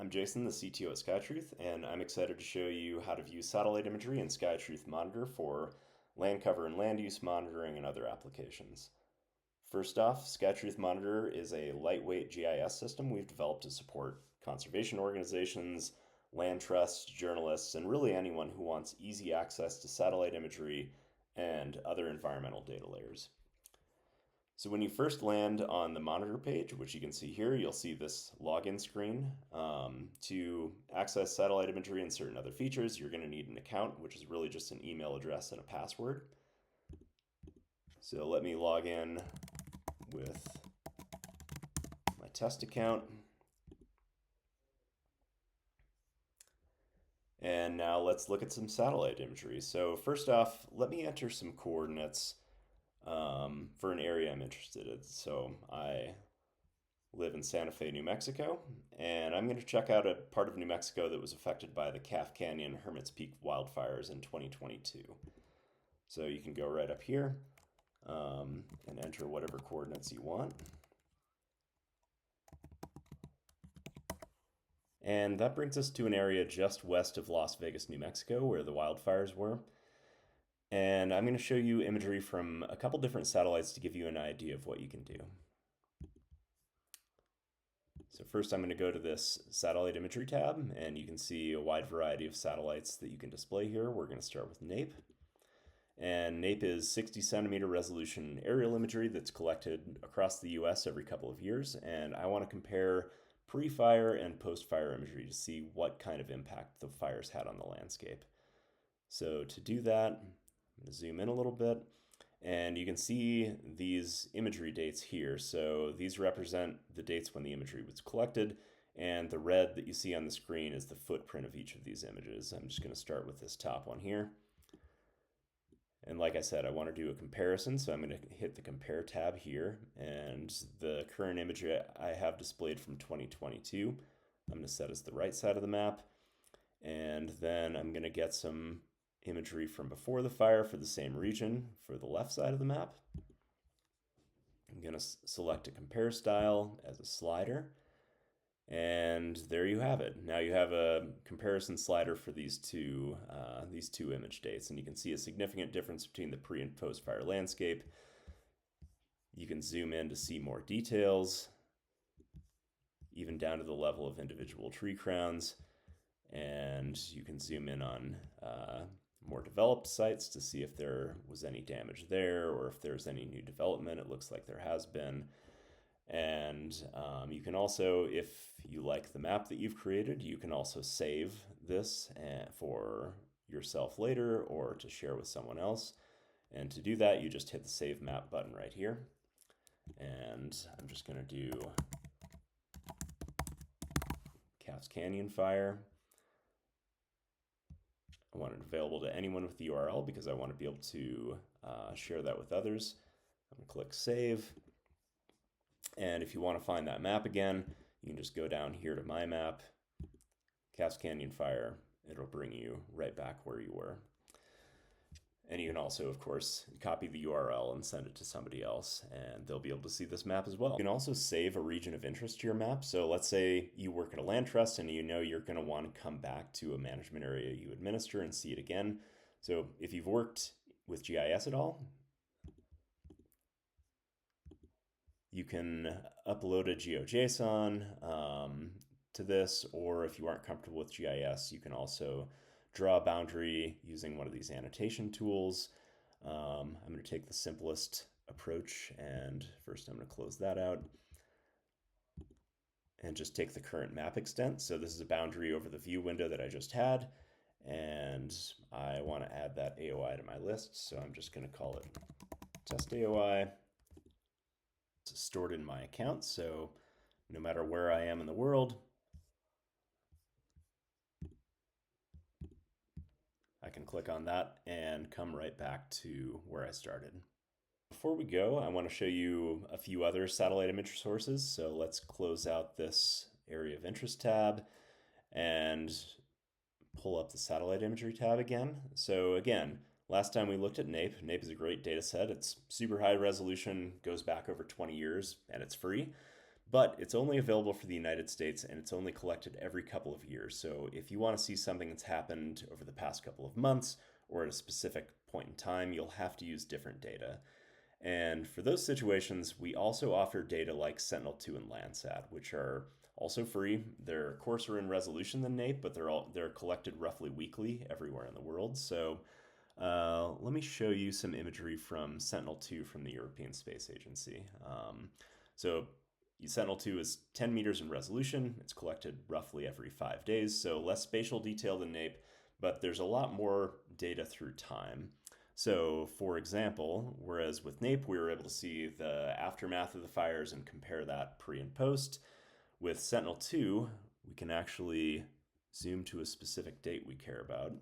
I'm Jason, the CTO at SkyTruth, and I'm excited to show you how to view satellite imagery in SkyTruth Monitor for land cover and land use monitoring and other applications. First off, SkyTruth Monitor is a lightweight GIS system we've developed to support conservation organizations, land trusts, journalists, and really anyone who wants easy access to satellite imagery and other environmental data layers. So when you first land on the monitor page, which you can see here, you'll see this login screen. To access satellite imagery and certain other features, you're going to need an account, which is really just an email address and a password. So let me log in with my test account. And now let's look at some satellite imagery. So first off, let me enter some coordinates for an area I'm interested in. So I live in Santa Fe, New Mexico, and I'm going to check out a part of New Mexico that was affected by the Calf Canyon Hermit's Peak wildfires in 2022. So you can go right up here and enter whatever coordinates you want. And that brings us to an area just west of Las Vegas, New Mexico, where the wildfires were. And I'm going to show you imagery from a couple different satellites to give you an idea of what you can do. So first I'm going to go to this satellite imagery tab, and you can see a wide variety of satellites that you can display here. We're going to start with NAPE. And NAPE is 60 centimeter resolution aerial imagery that's collected across the US every couple of years. And I want to compare pre-fire and post-fire imagery to see what kind of impact the fires had on the landscape. So to do that, I'm going to zoom in a little bit, and you can see these imagery dates here. So these represent the dates when the imagery was collected, and the red that you see on the screen is the footprint of each of these images. I'm just going to start with this top one here. And like I said, I want to do a comparison, so I'm going to hit the Compare tab here, and the current image I have displayed from 2022, I'm going to set as the right side of the map, and then I'm going to get some imagery from before the fire for the same region for the left side of the map. I'm going to select a Compare Style as a slider, and there you have it. Now you have a comparison slider for these two image dates, and you can see a significant difference between the pre and post fire landscape. You can zoom in to see more details, even down to the level of individual tree crowns, and you can zoom in on more developed sites to see if there was any damage there or if there's any new development. It looks like there has been. And you can also, if you like the map that you've created, you can also save this for yourself later or to share with someone else. And to do that, you just hit the Save Map button right here. And I'm just going to do Calf's Canyon Fire. I want it available to anyone with the URL because I want to be able to share that with others. I'm going to click Save. And if you want to find that map again, you can just go down here to My Map, Calf's Canyon Fire. It'll bring you right back where you were. And you can also, of course, copy the URL and send it to somebody else, and they'll be able to see this map as well. You can also save a region of interest to your map. So let's say you work at a land trust and you know you're going to want to come back to a management area you administer and see it again. So if you've worked with GIS at all, you can upload a GeoJSON to this, or if you aren't comfortable with GIS, you can also draw a boundary using one of these annotation tools. I'm going to take the simplest approach, and first I'm going to close that out and just take the current map extent. So this is a boundary over the view window that I just had, and I want to add that AOI to my list, so I'm just going to call it test AOI. It's stored in my account, so no matter where I am in the world, I can click on that and come right back to where I started. Before we go, I want to show you a few other satellite image sources. So let's close out this area of interest tab and pull up the satellite imagery tab again. So again, last time we looked at NAPE. NAPE is a great data set. It's super high resolution, goes back over 20 years, and it's free. But it's only available for the United States and it's only collected every couple of years. So if you want to see something that's happened over the past couple of months or at a specific point in time, you'll have to use different data. And for those situations, we also offer data like Sentinel-2 and Landsat, which are also free. They're coarser in resolution than NAPE, but they're collected roughly weekly everywhere in the world. So let me show you some imagery from Sentinel-2 from the European Space Agency. So Sentinel-2 is 10 meters in resolution. It's collected roughly every 5 days, so less spatial detail than NAPE, but there's a lot more data through time. So, for example, whereas with NAPE we were able to see the aftermath of the fires and compare that pre and post, with Sentinel-2 we can actually zoom to a specific date we care about.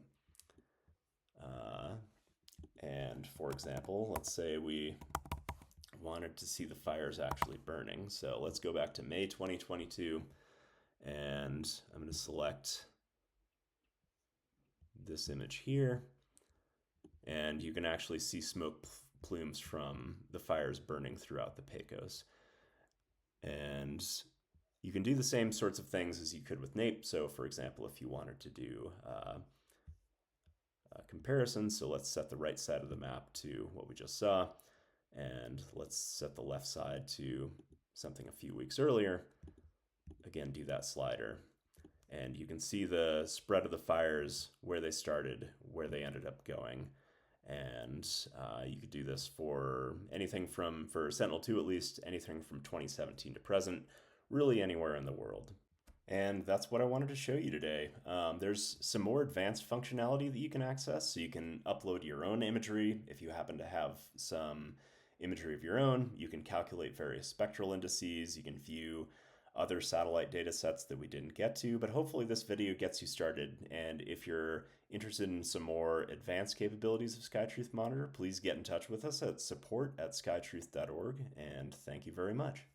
And for example, let's say we wanted to see the fires actually burning. So let's go back to May 2022, and I'm going to select this image here, and you can actually see smoke plumes from the fires burning throughout the Pecos. And you can do the same sorts of things as you could with NAPE. So for example, if you wanted to do a comparison, so let's set the right side of the map to what we just saw, and let's set the left side to something a few weeks earlier. Again, do that slider. And you can see the spread of the fires, where they started, where they ended up going. And you could do this for anything from, for Sentinel-2 at least, anything from 2017 to present, really anywhere in the world. And that's what I wanted to show you today. There's some more advanced functionality that you can access, so you can upload your own imagery. If you happen to have some imagery of your own, you can calculate various spectral indices, you can view other satellite data sets that we didn't get to, but hopefully this video gets you started. And if you're interested in some more advanced capabilities of SkyTruth Monitor, please get in touch with us at support@skytruth.org, and thank you very much.